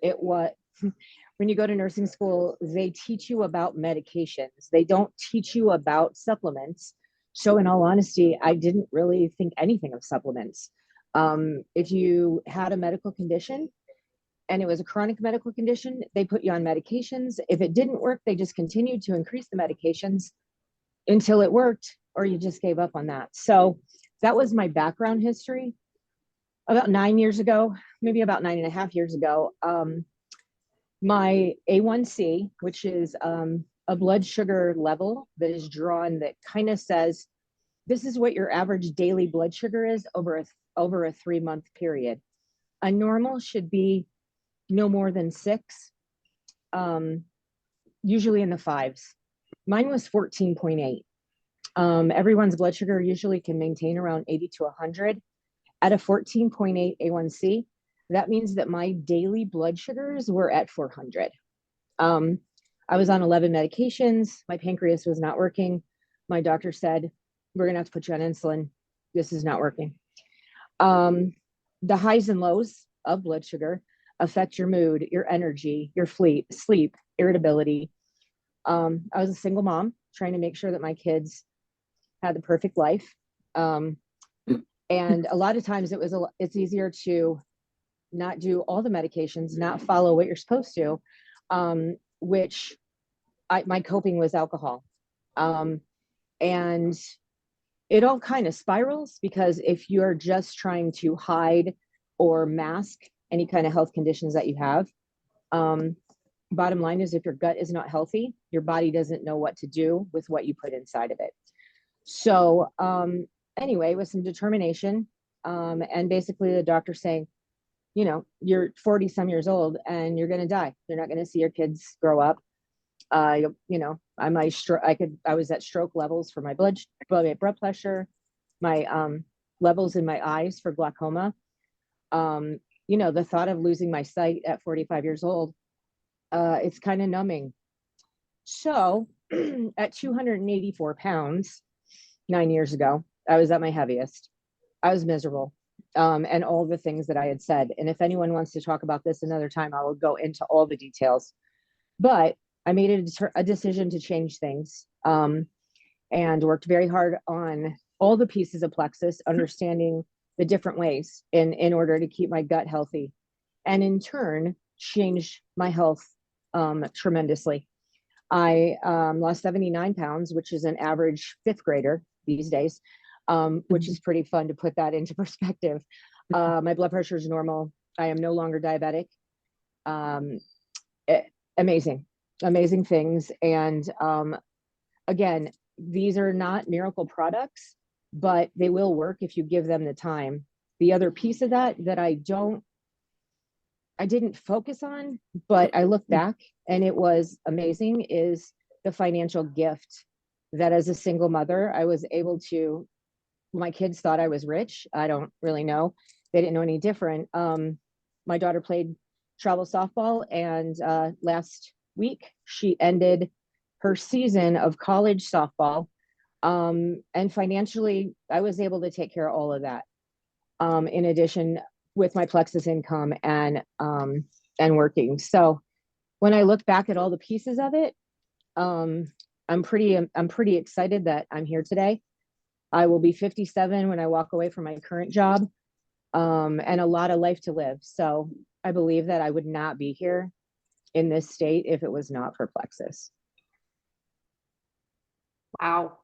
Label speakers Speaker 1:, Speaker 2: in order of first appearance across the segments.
Speaker 1: it was when you go to nursing school, they teach you about medications. They don't teach you about supplements. So, in all honesty, I didn't really think anything of supplements. If you had a medical condition and it was a chronic medical condition, they put you on medications. If it didn't work, they just continued to increase the medications until it worked, or you just gave up on that. So, that was my background history. About 9 years ago, maybe about 9.5 years ago, my A1C, which is a blood sugar level that is drawn that kind of says this is what your average daily blood sugar is over a 3-month period. A normal should be no more than 6, usually in the 5s. Mine was 14.8. Everyone's blood sugar usually can maintain around 80 to 100. At a 14.8 A1C, that means that my daily blood sugars were at 400. I was on 11 medications. My pancreas was not working. My doctor said, we're going to have to put you on insulin. This is not working. The highs and lows of blood sugar affect your mood, your energy, your sleep, irritability. I was a single mom trying to make sure that my kids had the perfect life. And a lot of times it's easier to not do all the medications, not follow what you're supposed to, which my coping was alcohol. And it all kind of spirals, because if you're just trying to hide or mask any kind of health conditions that you have, bottom line is, if your gut is not healthy, your body doesn't know what to do with what you put inside of it. So anyway, with some determination, and basically the doctor saying, you're 40 some years old and you're going to die. You're not going to see your kids grow up. I was at stroke levels for my blood pressure, my levels in my eyes for glaucoma. The thought of losing my sight at 45 years old, it's kind of numbing. So at 284 pounds, 9 years ago, I was at my heaviest. I was miserable. And all the things that I had said. And if anyone wants to talk about this another time, I will go into all the details. But I made a decision to change things, and worked very hard on all the pieces of plexus, understanding the different ways in order to keep my gut healthy, and in turn change my health tremendously. I lost 79 pounds, which is an average 5th grader these days, which is pretty fun to put that into perspective. My blood pressure is normal. I am no longer diabetic. Amazing things. And again, these are not miracle products, but they will work if you give them the time. The other piece of that I didn't focus on, but I look back and it was amazing, is the financial gift that as a single mother, I was able to. My kids thought I was rich. I don't really know. They didn't know any different. My daughter played travel softball, and last week she ended her season of college softball. And financially, I was able to take care of all of that. In addition, with my Plexus income and working. So when I look back at all the pieces of it, I'm pretty excited that I'm here today. I will be 57 when I walk away from my current job, and a lot of life to live. So I believe that I would not be here in this state if it was not for Plexus.
Speaker 2: Wow.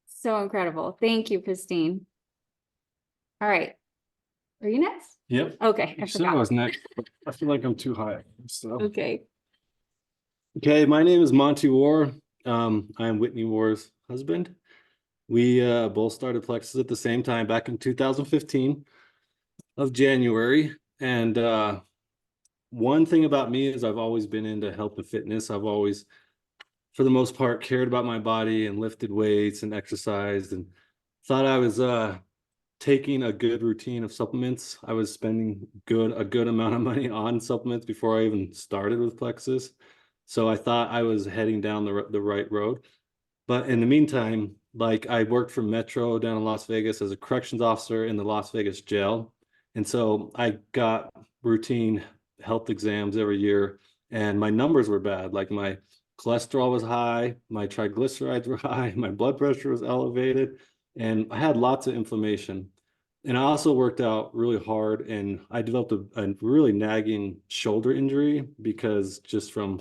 Speaker 2: So incredible. Thank you, Christine. All right. Are you next?
Speaker 3: Yep.
Speaker 2: Okay.
Speaker 3: I said I was next. I feel like I'm too high. So.
Speaker 2: Okay.
Speaker 3: Okay. My name is Monty War. I am Whitney War's husband. We both started Plexus at the same time back in 2015 of January. And one thing about me is I've always been into health and fitness. I've always, for the most part, cared about my body and lifted weights and exercised, and thought I was taking a good routine of supplements. I was spending a good amount of money on supplements before I even started with Plexus. So I thought I was heading down the right road. But in the meantime, like, I worked for Metro down in Las Vegas as a corrections officer in the Las Vegas jail. And so I got routine health exams every year, and my numbers were bad. Like my cholesterol was high, my triglycerides were high, my blood pressure was elevated, and I had lots of inflammation. And I also worked out really hard, and I developed a really nagging shoulder injury because just from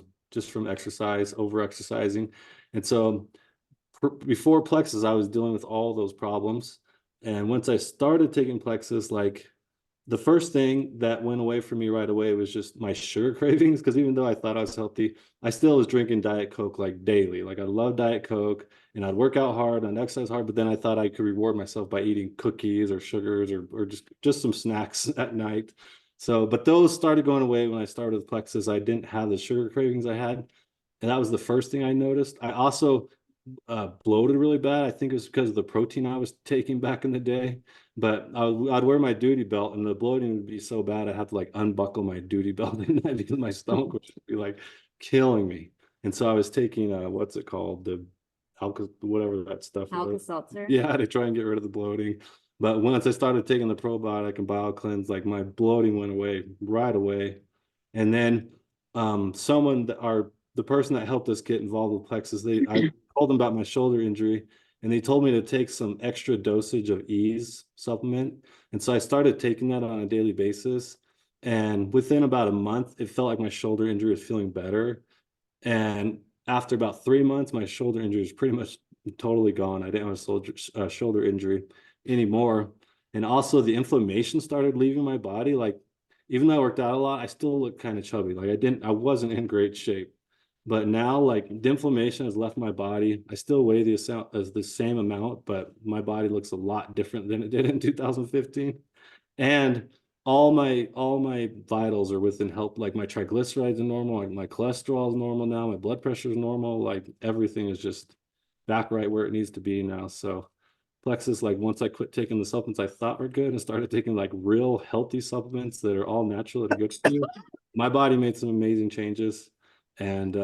Speaker 3: exercise, over exercising. And so before Plexus, I was dealing with all those problems. And once I started taking Plexus, like the first thing that went away from me right away was just my sugar cravings. Because even though I thought I was healthy, I still was drinking Diet Coke like daily. Like I love Diet Coke, and I'd work out hard and exercise hard, but then I thought I could reward myself by eating cookies or sugars or just some snacks at night. So, but those started going away when I started with Plexus. I didn't have the sugar cravings I had. And that was the first thing I noticed. I also bloated really bad. I think it was because of the protein I was taking back in the day. But I'd wear my duty belt, and the bloating would be so bad I'd have to like unbuckle my duty belt because my stomach would be like killing me. And so I was taking what's it called, the Alka, whatever that stuff was.
Speaker 2: Alka-Seltzer.
Speaker 3: Yeah, to try and get rid of the bloating. But once I started taking the probiotic and BioCleanse, like my bloating went away right away. And then the person that helped us get involved with Plexus, I told them about my shoulder injury, and they told me to take some extra dosage of Ease supplement. And so I started taking that on a daily basis. And within about a month, it felt like my shoulder injury was feeling better. And after about 3 months, my shoulder injury was pretty much totally gone. I didn't have a shoulder injury anymore. And also the inflammation started leaving my body. Like, even though I worked out a lot, I still looked kind of chubby. Like I wasn't in great shape. But now, like, the inflammation has left my body. I still weigh the same amount, but my body looks a lot different than it did in 2015. And all my vitals are within help. Like my triglycerides are normal, like my cholesterol is normal now, my blood pressure is normal, like everything is just back right where it needs to be now. So Plexus, like once I quit taking the supplements I thought were good and started taking like real healthy supplements that are all natural, that are good for you, my body made some amazing changes. And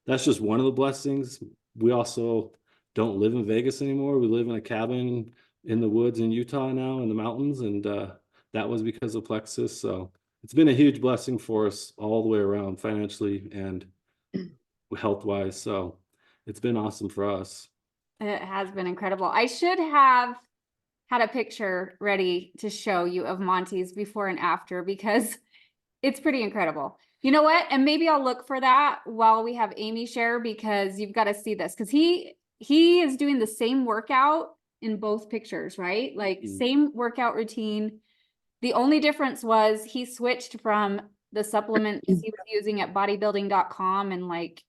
Speaker 3: that's just one of the blessings. We also don't live in Vegas anymore. We live in a cabin in the woods in Utah now, in the mountains, and that was because of Plexus. So it's been a huge blessing for us all the way around, financially and health wise. So it's been awesome for us.
Speaker 2: It has been incredible. I should have had a picture ready to show you of Monty's before and after, because it's pretty incredible. You know what? And maybe I'll look for that while we have Amee share, because you've got to see this, because he is doing the same workout in both pictures, right? Like same workout routine. The only difference was he switched from the supplements he was using at bodybuilding.com and like,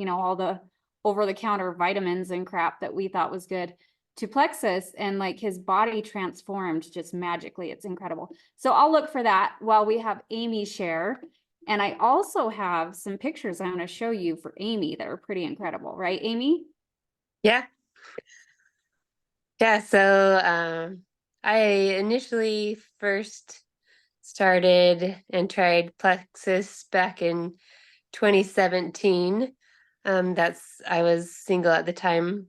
Speaker 2: all the over-the-counter vitamins and crap that we thought was good, to Plexus, and like his body transformed just magically. It's incredible. So I'll look for that while we have Amee share. And I also have some pictures I want to show you for Amee that are pretty incredible, right, Amee?
Speaker 4: Yeah. Yeah, so I initially first started and tried Plexus back in 2017. I was single at the time,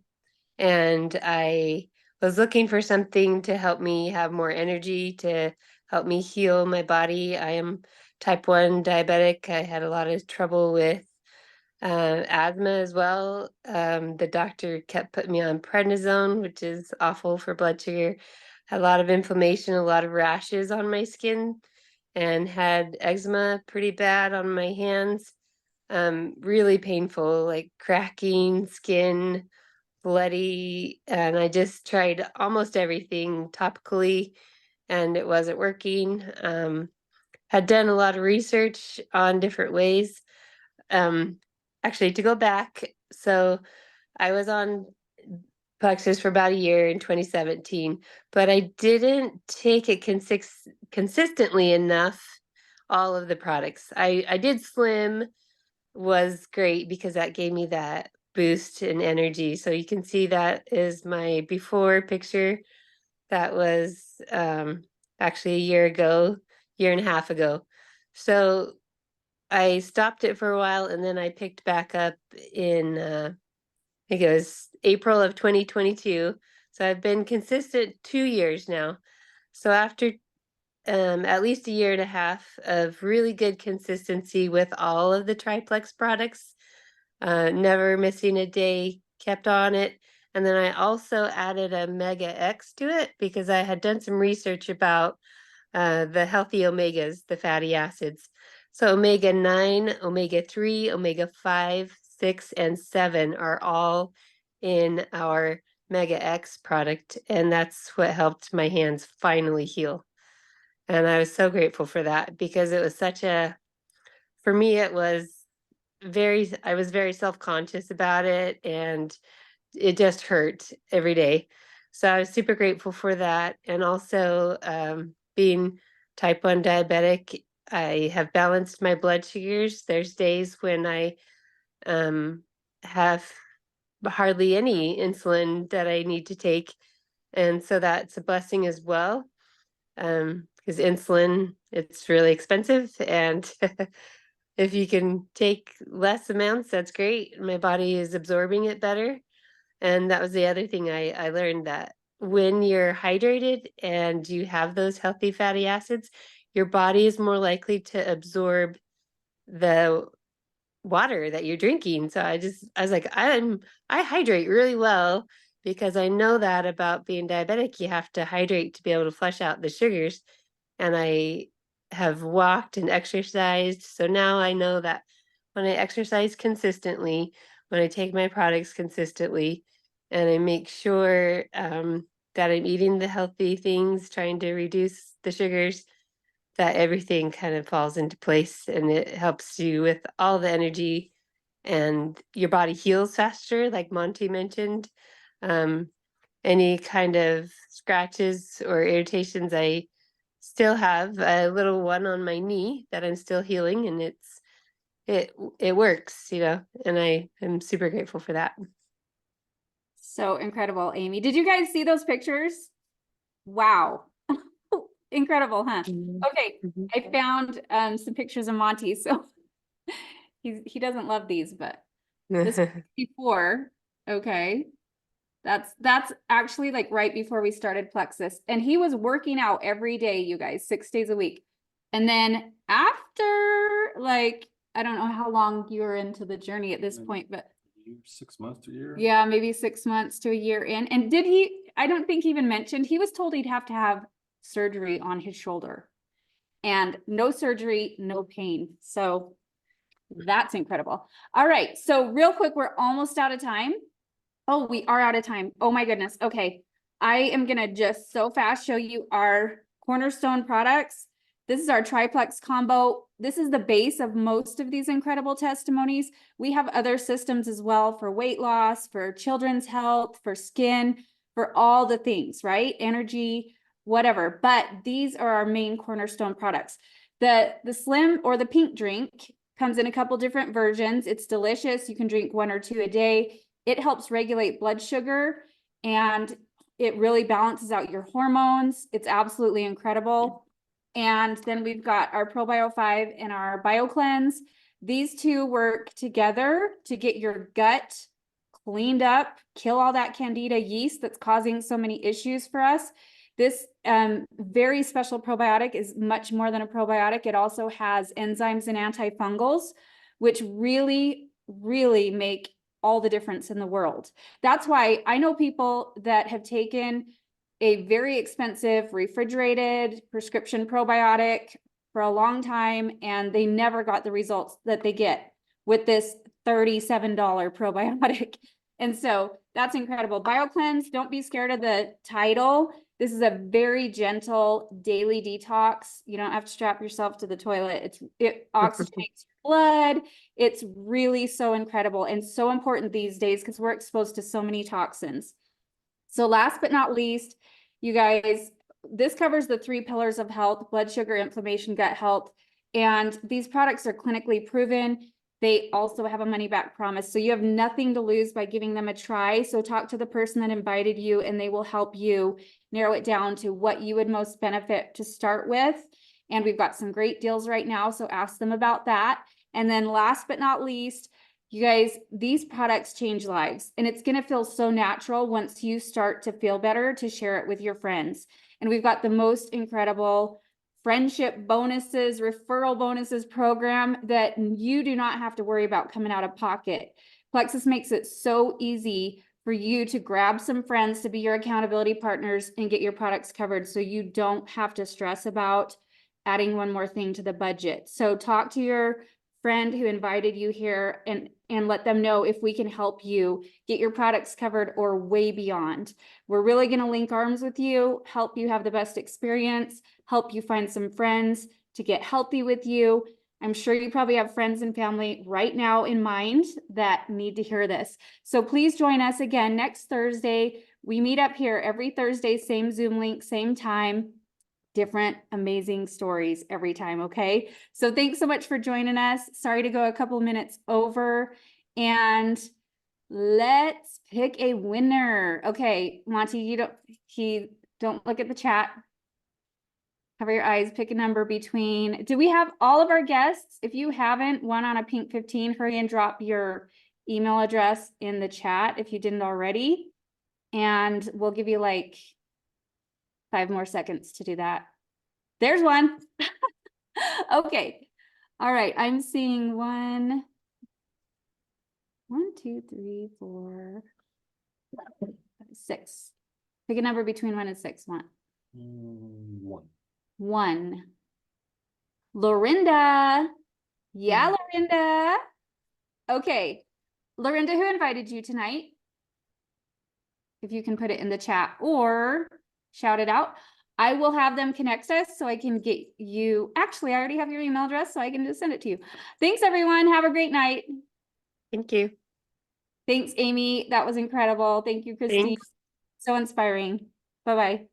Speaker 4: and I was looking for something to help me have more energy, to help me heal my body. I am type 1 diabetic. I had a lot of trouble with asthma as well. The doctor kept putting me on prednisone, which is awful for blood sugar. Had a lot of inflammation, a lot of rashes on my skin, and had eczema pretty bad on my hands. Really painful, like cracking skin, bloody, and I just tried almost everything topically, and it wasn't working. Had done a lot of research on different ways. Actually, to go back, so I was on Plexus for about a year in 2017, but I didn't take it consistently enough, all of the products. I did Slim, was great because that gave me that boost in energy. So you can see that is my before picture. That was actually a year and a half ago. So I stopped it for a while, and then I picked back up in I think it was April of 2022. So I've been consistent 2 years now. So after at least a year and a half of really good consistency with all of the triplex products, never missing a day, kept on it. And then I also added a Mega X to it because I had done some research about the healthy omegas, the fatty acids. So omega-9, omega-3, omega-5, 6, and 7 are all in our Mega X product. And that's what helped my hands finally heal. And I was so grateful for that because it was for me, it was I was very self-conscious about it, and it just hurt every day. So I was super grateful for that. And also, being type 1 diabetic, I have balanced my blood sugars. There's days when I have hardly any insulin that I need to take. And so that's a blessing as well. Because insulin, it's really expensive. And if you can take less amounts, that's great. My body is absorbing it better. And that was the other thing I learned, that when you're hydrated and you have those healthy fatty acids, your body is more likely to absorb the water that you're drinking. So I was like, I hydrate really well because I know that about being diabetic, you have to hydrate to be able to flush out the sugars. And I have walked and exercised. So now I know that when I exercise consistently, when I take my products consistently, and I make sure that I'm eating the healthy things, trying to reduce the sugars, that everything kind of falls into place, and it helps you with all the energy, and your body heals faster, like Monty mentioned. Any kind of scratches or irritations, I still have a little one on my knee that I'm still healing, and it works, and I am super grateful for that.
Speaker 2: So incredible, Amee. Did you guys see those pictures? Wow. Incredible, huh? Okay, I found some pictures of Monty. So he doesn't love these, but this was before. Okay. That's actually like right before we started Plexus. And he was working out every day, you guys, 6 days a week. And then after, like, I don't know how long you were into the journey at this point, but
Speaker 3: 6 months to a year.
Speaker 2: yeah, maybe 6 months to a year in. And I don't think he even mentioned, he was told he'd have to have surgery on his shoulder, and no surgery, no pain. So that's incredible. All right. So real quick, we're almost out of time. Oh, we are out of time. Oh my goodness. Okay. I am going to just so fast show you our cornerstone products. This is our triplex combo. This is the base of most of these incredible testimonies. We have other systems as well for weight loss, for children's health, for skin, for all the things, right? Energy, whatever. But these are our main cornerstone products. The slim or the pink drink comes in a couple different versions. It's delicious. You can drink 1 or 2 a day. It helps regulate blood sugar, and it really balances out your hormones. It's absolutely incredible. And then we've got our ProBio 5 and our BioCleanse. These two work together to get your gut cleaned up, kill all that candida yeast that's causing so many issues for us. This very special probiotic is much more than a probiotic. It also has enzymes and antifungals, which really, really make all the difference in the world. That's why I know people that have taken a very expensive refrigerated prescription probiotic for a long time, and they never got the results that they get with this $37 probiotic. And so that's incredible. BioCleanse, don't be scared of the title. This is a very gentle daily detox. You don't have to strap yourself to the toilet. It oxygenates your blood. It's really so incredible and so important these days because we're exposed to so many toxins. So last but not least, you guys, this covers the 3 pillars of health: blood sugar, inflammation, gut health. And these products are clinically proven. They also have a money back promise. So you have nothing to lose by giving them a try. So talk to the person that invited you, and they will help you narrow it down to what you would most benefit to start with. And we've got some great deals right now, so ask them about that. And then last but not least, you guys, these products change lives, and it's going to feel so natural once you start to feel better to share it with your friends. And we've got the most incredible friendship bonuses, referral bonuses program that you do not have to worry about coming out of pocket. Plexus makes it so easy for you to grab some friends to be your accountability partners and get your products covered so you don't have to stress about adding one more thing to the budget. So talk to your friend who invited you here and let them know if we can help you get your products covered or way beyond. We're really going to link arms with you, help you have the best experience, help you find some friends to get healthy with you. I'm sure you probably have friends and family right now in mind that need to hear this. So please join us again next Thursday. We meet up here every Thursday, same Zoom link, same time, different amazing stories every time, okay? So thanks so much for joining us. Sorry to go a couple minutes over, and let's pick a winner. Okay, Monty, don't look at the chat. Cover your eyes, pick a number between, do we have all of our guests? If you haven't won on a pink 15, hurry and drop your email address in the chat if you didn't already. And we'll give you like 5 more seconds to do that. There's one. Okay. All right. I'm seeing 1, 2, 3, 4, 6. Pick a number between 1 and 6. 1. 1. Lorinda. Yeah, Lorinda. Okay. Lorinda, who invited you tonight? If you can put it in the chat or shout it out. I will have them connect us so I can get you. Actually, I already have your email address, so I can just send it to you. Thanks, everyone. Have a great night.
Speaker 4: Thank you.
Speaker 2: Thanks, Amy. That was incredible. Thank you, Christine.
Speaker 4: Thanks.
Speaker 2: So inspiring. Bye-bye.